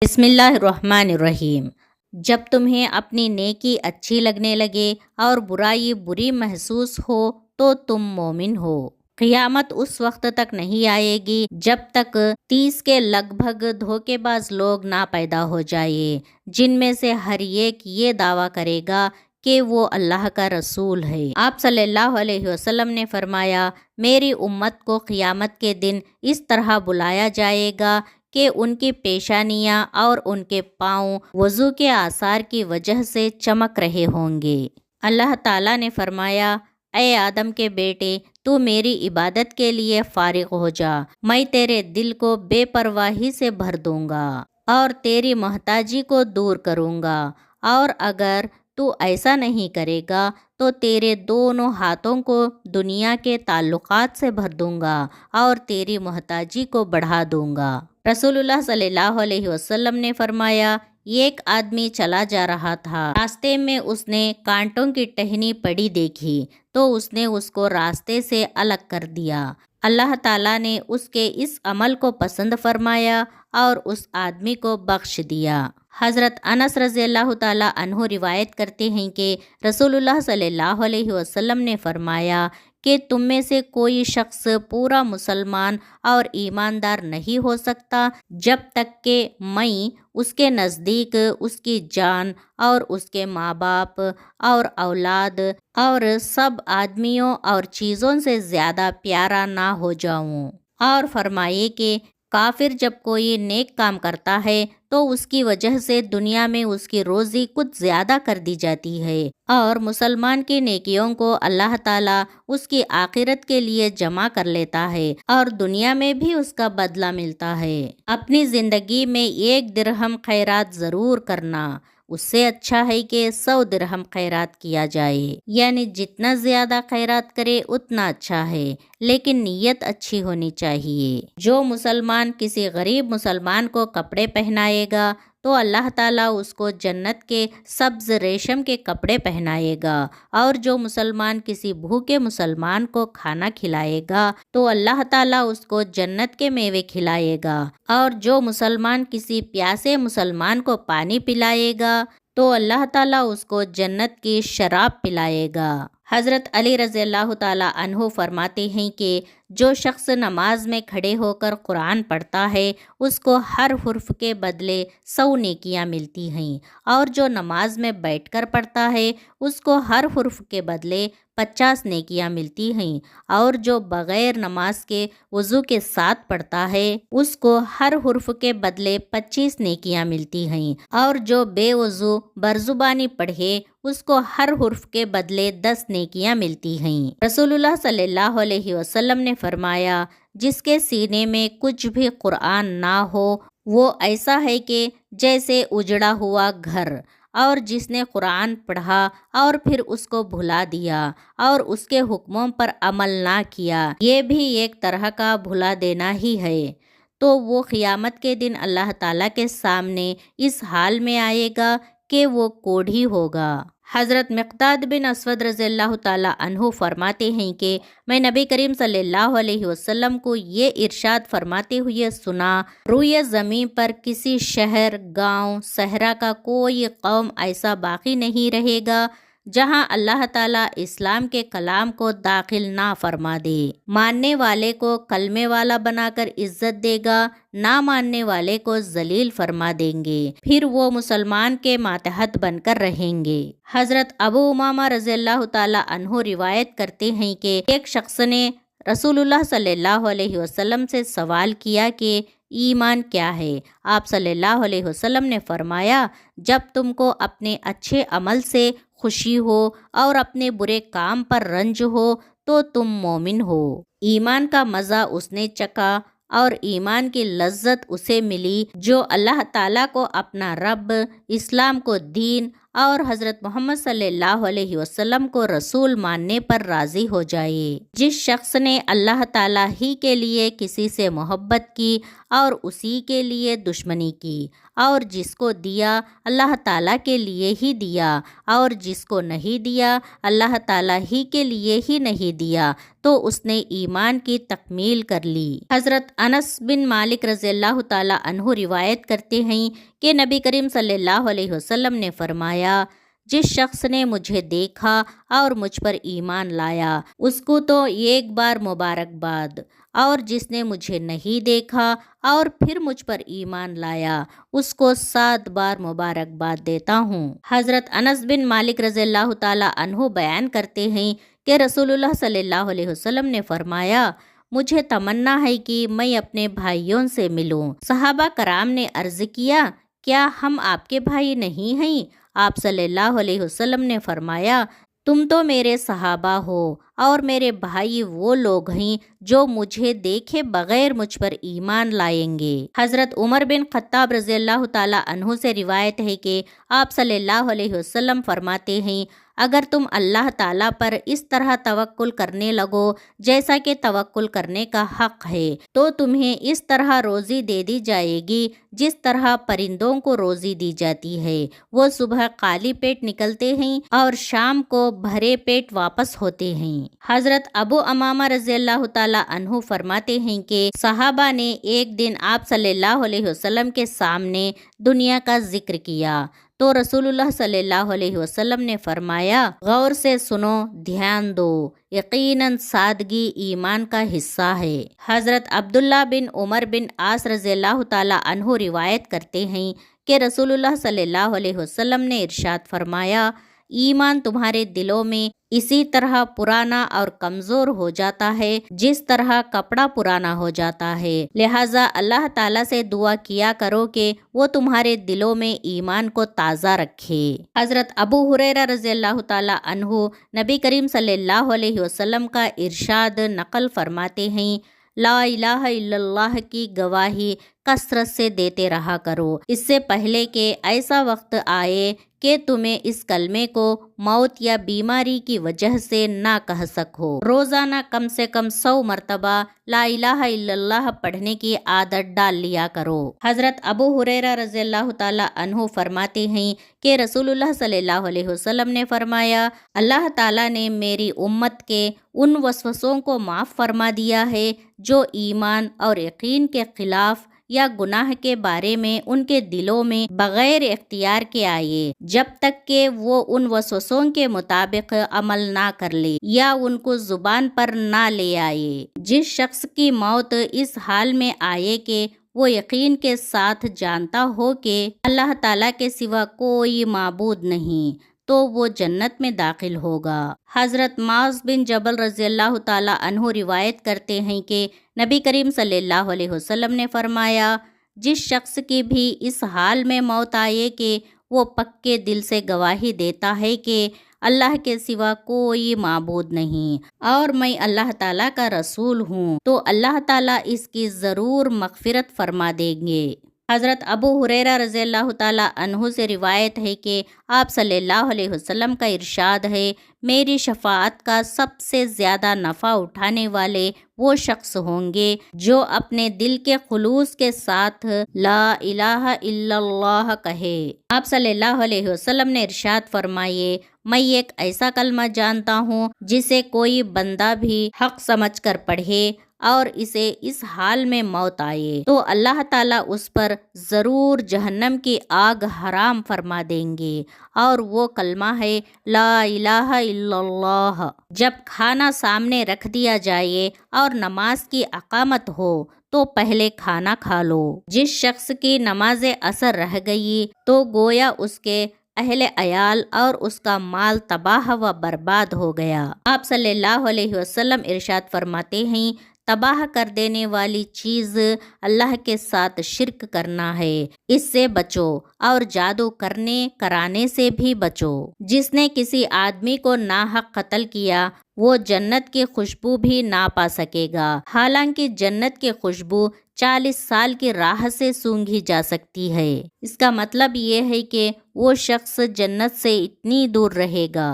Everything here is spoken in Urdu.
بسم اللہ الرحمن الرحیم۔ جب تمہیں اپنی نیکی اچھی لگنے لگے اور برائی بری محسوس ہو تو تم مومن ہو۔ قیامت اس وقت تک نہیں آئے گی جب تک 30 کے لگ بھگ دھوکے باز لوگ نہ پیدا ہو جائے، جن میں سے ہر ایک یہ دعویٰ کرے گا کہ وہ اللہ کا رسول ہے۔ آپ صلی اللہ علیہ وسلم نے فرمایا، میری امت کو قیامت کے دن اس طرح بلایا جائے گا کہ ان کی پیشانیاں اور ان کے پاؤں وضو کے آثار کی وجہ سے چمک رہے ہوں گے۔ اللہ تعالیٰ نے فرمایا، اے آدم کے بیٹے، تو میری عبادت کے لیے فارغ ہو جا، میں تیرے دل کو بے پرواہی سے بھر دوں گا اور تیری محتاجی کو دور کروں گا، اور اگر تو ایسا نہیں کرے گا تو تیرے دونوں ہاتھوں کو دنیا کے تعلقات سے بھر دوں گا اور تیری محتاجی کو بڑھا دوں گا۔ رسول اللہ صلی اللہ علیہ وسلم نے فرمایا، ایک آدمی چلا جا رہا تھا، راستے میں اس نے کانٹوں کی ٹہنی پڑی دیکھی تو اس نے اس کو راستے سے الگ کر دیا۔ اللہ تعالیٰ نے اس کے اس عمل کو پسند فرمایا اور اس آدمی کو بخش دیا۔ حضرت انس رضی اللہ تعالیٰ عنہ روایت کرتے ہیں کہ رسول اللہ صلی اللہ علیہ وسلم نے فرمایا کہ تم میں سے کوئی شخص پورا مسلمان اور ایماندار نہیں ہو سکتا جب تک کہ میں اس کے نزدیک اس کی جان اور اس کے ماں باپ اور اولاد اور سب آدمیوں اور چیزوں سے زیادہ پیارا نہ ہو جاؤں۔ اور فرمائے کہ کافر جب کوئی نیک کام کرتا ہے تو اس کی وجہ سے دنیا میں اس کی روزی کچھ زیادہ کر دی جاتی ہے، اور مسلمان کی نیکیوں کو اللہ تعالیٰ اس کی آخرت کے لیے جمع کر لیتا ہے اور دنیا میں بھی اس کا بدلہ ملتا ہے۔ اپنی زندگی میں 1 درہم خیرات ضرور کرنا، اس سے اچھا ہے کہ 100 درہم خیرات کیا جائے، یعنی جتنا زیادہ خیرات کرے اتنا اچھا ہے، لیکن نیت اچھی ہونی چاہیے۔ جو مسلمان کسی غریب مسلمان کو کپڑے پہنائے گا تو اللہ تعالیٰ اس کو جنت کے سبز ریشم کے کپڑے پہنائے گا، اور جو مسلمان کسی بھوکے مسلمان کو کھانا کھلائے گا تو اللہ تعالیٰ اس کو جنت کے میوے کھلائے گا، اور جو مسلمان کسی پیاسے مسلمان کو پانی پلائے گا تو اللہ تعالیٰ اس کو جنت کی شراب پلائے گا۔ حضرت علی رضی اللہ تعالیٰ عنہ فرماتے ہیں کہ جو شخص نماز میں کھڑے ہو کر قرآن پڑھتا ہے اس کو ہر حرف کے بدلے 100 نیکیاں ملتی ہیں، اور جو نماز میں بیٹھ کر پڑھتا ہے اس کو ہر حرف کے بدلے 50 نیکیاں ملتی ہیں، اور جو بغیر نماز کے وضو کے ساتھ پڑھتا ہے اس کو ہر حرف کے بدلے 25 نیکیاں ملتی ہیں، اور جو بے وضو برزبانی پڑھے اس کو ہر حرف کے بدلے 10 نیکیاں ملتی ہیں۔ رسول اللہ صلی اللہ علیہ وسلم نے فرمایا، جس کے سینے میں کچھ بھی قرآن نہ ہو وہ ایسا ہے کہ جیسے اجڑا ہوا گھر، اور جس نے قرآن پڑھا اور پھر اس کو بھلا دیا اور اس کے حکموں پر عمل نہ کیا، یہ بھی ایک طرح کا بھلا دینا ہی ہے، تو وہ قیامت کے دن اللہ تعالیٰ کے سامنے اس حال میں آئے گا کہ وہ کوڑھی ہوگا۔ حضرت مقداد بن اسود رضی اللہ تعالیٰ عنہ فرماتے ہیں کہ میں نبی کریم صلی اللہ علیہ وسلم کو یہ ارشاد فرماتے ہوئے سنا، روئے زمین پر کسی شہر، گاؤں، صحرا کا کوئی قوم ایسا باقی نہیں رہے گا جہاں اللہ تعالیٰ اسلام کے کلام کو داخل نہ فرما دے۔ ماننے والے کو کلمے والا بنا کر عزت دے گا، نہ ماننے والے کو ذلیل فرما دیں گے، پھر وہ مسلمان کے ماتحت بن کر رہیں گے۔ حضرت ابو امامہ رضی اللہ تعالیٰ عنہ روایت کرتے ہیں کہ ایک شخص نے رسول اللہ صلی اللہ علیہ وسلم سے سوال کیا کہ ایمان کیا ہے؟ آپ صلی اللہ علیہ وسلم نے فرمایا، جب تم کو اپنے اچھے عمل سے خوشی ہو اور اپنے برے کام پر رنج ہو تو تم مومن ہو۔ ایمان کا مزہ اس نے چکھا اور ایمان کی لذت اسے ملی جو اللہ تعالیٰ کو اپنا رب، اسلام کو دین اور حضرت محمد صلی اللہ علیہ وسلم کو رسول ماننے پر راضی ہو جائے۔ جس شخص نے اللہ تعالیٰ ہی کے لیے کسی سے محبت کی اور اسی کے لیے دشمنی کی، اور جس کو دیا اللہ تعالیٰ کے لیے ہی دیا، اور جس کو نہیں دیا اللہ تعالیٰ ہی کے لیے ہی نہیں دیا، تو اس نے ایمان کی تکمیل کر لی۔ حضرت انس بن مالک رضی اللہ تعالیٰ عنہ روایت کرتے ہیں کہ نبی کریم صلی اللہ علیہ وسلم نے فرمایا، جس شخص نے مجھے دیکھا اور مجھ پر ایمان لایا اس کو تو ایک بار مبارکباد، اور جس نے مجھے نہیں دیکھا اور پھر مجھ پر ایمان لایا اس کو 7 بار مبارکباد دیتا ہوں۔ حضرت انس بن مالک رضی اللہ تعالیٰ عنہ بیان کرتے ہیں کہ رسول اللہ صلی اللہ علیہ وسلم نے فرمایا، مجھے تمنا ہے کہ میں اپنے بھائیوں سے ملوں۔ صحابہ کرام نے عرض کیا، کیا ہم آپ کے بھائی نہیں ہیں؟ آپ صلی اللہ علیہ وسلم نے فرمایا، تم تو میرے صحابہ ہو، اور میرے بھائی وہ لوگ ہیں جو مجھے دیکھے بغیر مجھ پر ایمان لائیں گے۔ حضرت عمر بن خطاب رضی اللہ تعالیٰ عنہ سے روایت ہے کہ آپ صلی اللہ علیہ وسلم فرماتے ہیں، اگر تم اللہ تعالیٰ پر اس طرح توکل کرنے لگو جیسا کہ توکل کرنے کا حق ہے، تو تمہیں اس طرح روزی دے دی جائے گی جس طرح پرندوں کو روزی دی جاتی ہے۔ وہ صبح خالی پیٹ نکلتے ہیں اور شام کو بھرے پیٹ واپس ہوتے ہیں۔ حضرت ابو امامہ رضی اللہ تعالیٰ عنہ فرماتے ہیں کہ صحابہ نے ایک دن آپ صلی اللہ علیہ وسلم کے سامنے دنیا کا ذکر کیا تو رسول اللہ صلی اللہ علیہ وسلم نے فرمایا، غور سے سنو، دھیان دو، یقیناً سادگی ایمان کا حصہ ہے۔ حضرت عبداللہ بن عمر بن عاص رضی اللہ تعالیٰ عنہ روایت کرتے ہیں کہ رسول اللہ صلی اللہ علیہ وسلم نے ارشاد فرمایا، ایمان تمہارے دلوں میں اسی طرح پرانا اور کمزور ہو جاتا ہے جس طرح کپڑا پرانا ہو جاتا ہے، لہٰذا اللہ تعالیٰ سے دعا کیا کرو کہ وہ تمہارے دلوں میں ایمان کو تازہ رکھے۔ حضرت ابو ہریرہ رضی اللہ تعالیٰ عنہ نبی کریم صلی اللہ علیہ وسلم کا ارشاد نقل فرماتے ہیں، لا الہ الا اللہ کی گواہی کثرت سے دیتے رہا کرو، اس سے پہلے کہ ایسا وقت آئے کہ تمہیں اس کلمے کو موت یا بیماری کی وجہ سے نہ کہہ سکو۔ روزانہ کم سے کم 100 مرتبہ لا الہ الا اللہ پڑھنے کی عادت ڈال لیا کرو۔ حضرت ابو ہریرہ رضی اللہ تعالیٰ عنہ فرماتے ہیں کہ رسول اللہ صلی اللہ علیہ وسلم نے فرمایا، اللہ تعالیٰ نے میری امت کے ان وسوسوں کو معاف فرما دیا ہے جو ایمان اور یقین کے خلاف یا گناہ کے بارے میں ان کے دلوں میں بغیر اختیار کے آئے، جب تک کہ وہ ان وسوسوں کے مطابق عمل نہ کر لے یا ان کو زبان پر نہ لے آئے۔ جس شخص کی موت اس حال میں آئے کہ وہ یقین کے ساتھ جانتا ہو کہ اللہ تعالیٰ کے سوا کوئی معبود نہیں، تو وہ جنت میں داخل ہوگا۔ حضرت معاذ بن جبل رضی اللہ تعالیٰ عنہ روایت کرتے ہیں کہ نبی کریم صلی اللہ علیہ وسلم نے فرمایا، جس شخص کی بھی اس حال میں موت آئے کہ وہ پکے دل سے گواہی دیتا ہے کہ اللہ کے سوا کوئی معبود نہیں اور میں اللہ تعالیٰ کا رسول ہوں، تو اللہ تعالیٰ اس کی ضرور مغفرت فرما دیں گے۔ حضرت ابو ہریرہ رضی اللہ تعالیٰ عنہ سے روایت ہے کہ آپ صلی اللہ علیہ وسلم کا ارشاد ہے، میری شفاعت کا سب سے زیادہ نفع اٹھانے والے وہ شخص ہوں گے جو اپنے دل کے خلوص کے ساتھ لا الہ الا اللہ کہے۔ آپ صلی اللہ علیہ وسلم نے ارشاد فرمائے، میں ایک ایسا کلمہ جانتا ہوں جسے کوئی بندہ بھی حق سمجھ کر پڑھے اور اسے اس حال میں موت آئے تو اللہ تعالیٰ اس پر ضرور جہنم کی آگ حرام فرما دیں گے، اور وہ کلمہ ہے لا الہ الا اللہ۔ جب کھانا سامنے رکھ دیا جائے اور نماز کی اقامت ہو تو پہلے کھانا کھا لو۔ جس شخص کی نماز اثر رہ گئی تو گویا اس کے اہل عیال اور اس کا مال تباہ و برباد ہو گیا۔ آپ صلی اللہ علیہ وسلم ارشاد فرماتے ہیں، تباہ کر دینے والی چیز اللہ کے ساتھ شرک کرنا ہے، اس سے بچو، اور جادو کرانے سے بھی بچو۔ جس نے کسی آدمی کو ناحق قتل کیا وہ جنت کی خوشبو بھی نہ پا سکے گا، حالانکہ جنت کی خوشبو 40 سال کی راہ سے سونگھی جا سکتی ہے۔ اس کا مطلب یہ ہے کہ وہ شخص جنت سے اتنی دور رہے گا